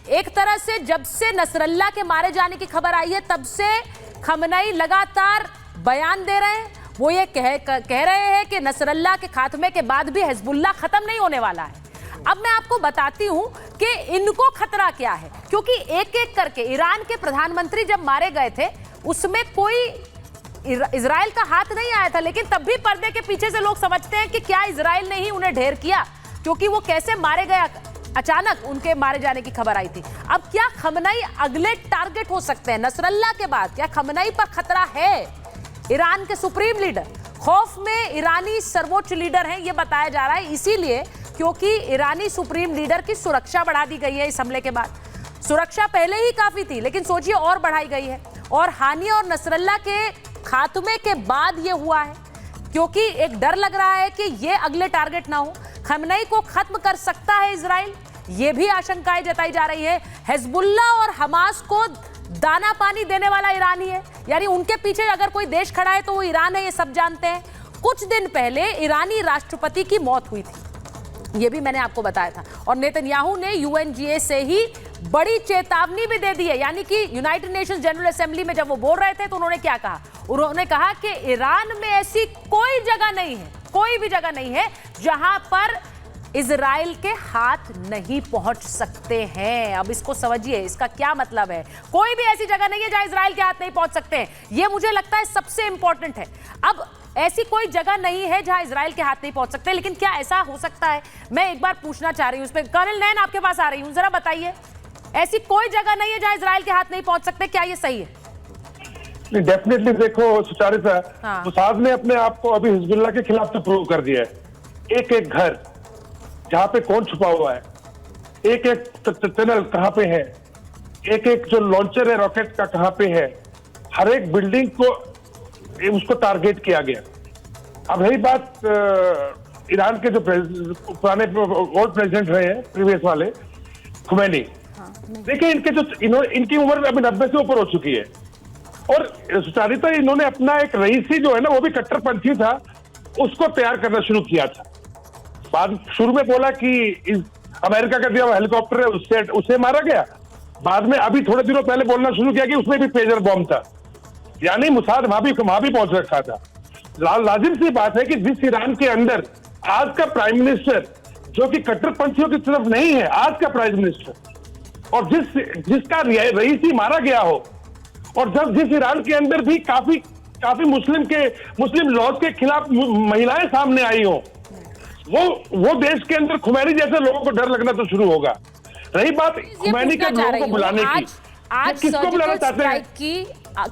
एक तरह से जब से नसरल्ला के मारे जाने की खबर आई है तब से खमनई लगातार बयान दे रहे हैं। वो ये कह रहे हैं कि नसरल्ला के खात्मे के बाद भी हिजबुल्लाह खत्म नहीं होने वाला है। अब मैं आपको बताती हूं कि इनको खतरा क्या है, क्योंकि एक एक करके ईरान के प्रधानमंत्री जब मारे गए थे उसमें कोई इजराइल का हाथ नहीं आया था, लेकिन तब भी पर्दे के पीछे से लोग समझते हैं कि क्या इजराइल ने ही उन्हें ढेर किया, क्योंकि वो कैसे मारे गए, अचानक उनके मारे जाने की खबर आई थी। अब क्या खमनई अगले टारगेट हो सकते हैं? नसरल्ला के बाद क्या खमनई पर खतरा है? ईरान के सुप्रीम लीडर खौफ में ईरानी सर्वोच्च लीडर हैं, यह बताया जा रहा है, इसीलिए क्योंकि ईरानी सुप्रीम लीडर की सुरक्षा बढ़ा दी गई है। इस हमले के बाद सुरक्षा पहले ही काफी थी, लेकिन सोचिए और बढ़ाई गई है। और हानिया और नसरल्ला के खात्मे के बाद ये हुआ है, क्योंकि एक डर लग रहा है कि ये अगले टारगेट ना हो। खमनई को खत्म कर सकता है इजराइल, ये भी आशंकाएं जताई जा रही है। हिजबुल्लाह और हमास को दाना पानी देने वाला ईरान ही है, यानी उनके पीछे अगर कोई देश खड़ा है तो वो ईरान है, ये सब जानते हैं। कुछ दिन पहले ईरानी राष्ट्रपति की मौत हुई थी, ये भी मैंने आपको बताया था, और नेतन्याहू ने यूएनजीए से ही बड़ी चेतावनी भी दे दी है। यानी कि यूनाइटेड नेशंस जनरल असेंबली में जब वो बोल रहे थे तो उन्होंने क्या कहा? उन्होंने कहा कि ईरान में ऐसी कोई जगह नहीं है, कोई भी जगह नहीं है जहां पर इजराइल के हाथ नहीं पहुंच सकते हैं। अब इसको समझिए, इसका क्या मतलब है? कोई भी ऐसी जगह नहीं है जहां इजराइल के हाथ नहीं पहुंच सकते हैं, ये मुझे लगता है सबसे इंपॉर्टेंट है। अब ऐसी कोई जगह नहीं है जहां इजराइल के हाथ नहीं पहुंच सकते, लेकिन क्या ऐसा हो सकता है? मैं एक बार पूछना चाह रही हूं, उस पर कर्नल नैन आपके पास आ रही हूं, जरा बताइए, ऐसी कोई जगह नहीं है जहां इजराइल के हाथ नहीं पहुंच सकते, क्या ये सही है? डेफिनेटली देखो सुचारिता, मोसाद ने अपने आप को अभी हिजबुल्लाह के खिलाफ तो प्रूव कर दिया है। एक एक घर जहां पे कौन छुपा हुआ है, एक एक टनल कहां पे है, एक एक जो लॉन्चर है रॉकेट का कहां पे है, हर एक बिल्डिंग को उसको टारगेट किया गया। अब रही बात ईरान के जो पुराने ओल्ड प्रेसिडेंट रहे हैं, प्रीवियस वाले खुमैनी, देखिए इनके जो इनकी उम्र अभी 90 से ऊपर हो चुकी है, और सुचारिता इन्होंने अपना एक रईसी जो है ना, वो भी कट्टरपंथी था, उसको तैयार करना शुरू किया था। बाद शुरू में बोला कि अमेरिका का दिया हुआ हेलीकॉप्टर है, उसे मारा गया। बाद में अभी थोड़े दिनों पहले बोलना शुरू किया कि उसमें भी पेजर बॉम्ब था, यानी मुसाद वहां भी पहुंच रखा था। लाजिम सी बात है कि जिस ईरान के अंदर आज का प्राइम मिनिस्टर, जो कि कट्टरपंथियों की तरफ नहीं है, आज का प्राइम मिनिस्टर, और जिसका रईसी मारा गया हो, और जब जिस ईरान के अंदर भी काफी मुस्लिम लॉज के खिलाफ महिलाएं सामने आई हो, वो देश के अंदर खुमैनी जैसे लोगों को डर लगना तो शुरू होगा। रही बात खुमैनी के लोगों को बुलाने की, आज किसको बुलाना चाहते हैं?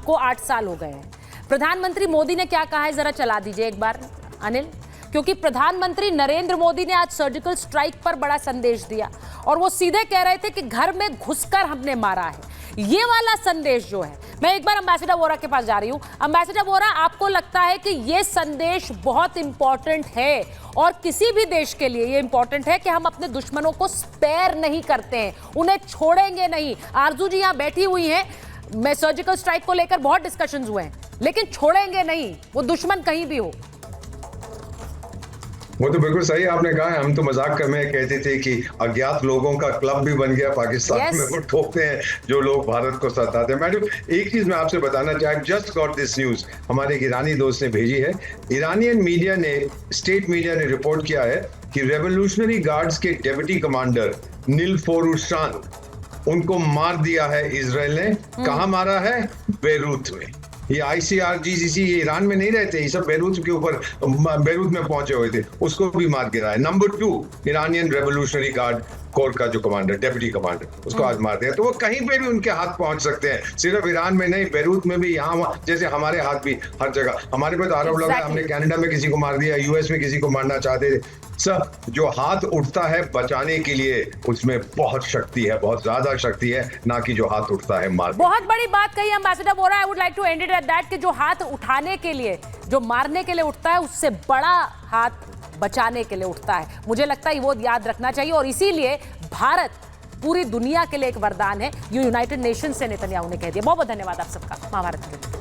को 8 साल हो गए हैं। प्रधानमंत्री मोदी ने क्या कहा है, जरा चला दीजिए एक बार अनिल, क्योंकि प्रधानमंत्री नरेंद्र मोदी ने आज सर्जिकल स्ट्राइक पर बड़ा संदेश दिया, और वो सीधे कह रहे थे कि घर में घुसकर हमने मारा है। ये वाला संदेश जो है, मैं एक बार एम्बेसडर वोरा के पास जा रही हूं। एम्बेसडर वोरा, आपको लगता है कि ये संदेश बहुत इंपॉर्टेंट है, और किसी भी देश के लिए ये इंपॉर्टेंट है कि हम अपने दुश्मनों को स्पेयर नहीं करते हैं, उन्हें छोड़ेंगे नहीं? आरजू जी यहां बैठी हुई हैं, मैं सर्जिकल स्ट्राइक को लेकर बहुत डिस्कशंस हुए हैं, लेकिन छोड़ेंगे नहीं, वो दुश्मन कहीं भी हो। वो तो बिल्कुल सही आपने कहा है। हम तो मजाक में कहते थे कि अज्ञात लोगों का क्लब भी बन गया पाकिस्तान में, वो ठोकते हैं जो लोग भारत को सताते हैं। मैडम, एक चीज मैं आपसे बताना चाहूँ, जस्ट गॉट दिस न्यूज, हमारे एक ईरानी दोस्त ने भेजी है। ईरानियन मीडिया ने, स्टेट मीडिया ने रिपोर्ट किया है कि रेवोल्यूशनरी गार्ड्स के डेप्यूटी कमांडर निलफोरुशान, उनको मार दिया है इसराइल ने। कहाँ मारा है? बेरूत में। ये ICRGC ये ईरान में नहीं रहते, ये सब बेरूत के ऊपर, बेरूत में पहुंचे हुए थे, उसको भी मार गिरा है। Number 2 Iranian revolutionary guard core का जो कमांडर, डेप्यूटी कमांडर, उसको आज मार दिया। तो वो कहीं पे भी उनके हाथ पहुंच सकते हैं, सिर्फ ईरान में नहीं, बेरूत में भी, यहाँ जैसे हमारे हाथ भी हर जगह। हमारे पे तो आरोप लगा हमने कनाडा में किसी को मार दिया, US में किसी को मारना चाहते थे। सब जो हाथ उठता है बचाने के लिए, उसमें बहुत शक्ति है, बहुत ज्यादा शक्ति है, ना कि जो हाथ उठता है मार। बहुत बड़ी बात कही ambassador Vora, I would like to end it at that, कि जो हाथ उठाने के लिए, जो मारने के लिए उठता है, उससे बड़ा हाथ बचाने के लिए उठता है। मुझे लगता है वो याद रखना चाहिए, और इसीलिए भारत पूरी दुनिया के लिए एक वरदान है, यूनाइटेड नेशंस से नेतन्याहू ने कह दिया। बहुत बहुत धन्यवाद आप सबका महाभारत के लिए।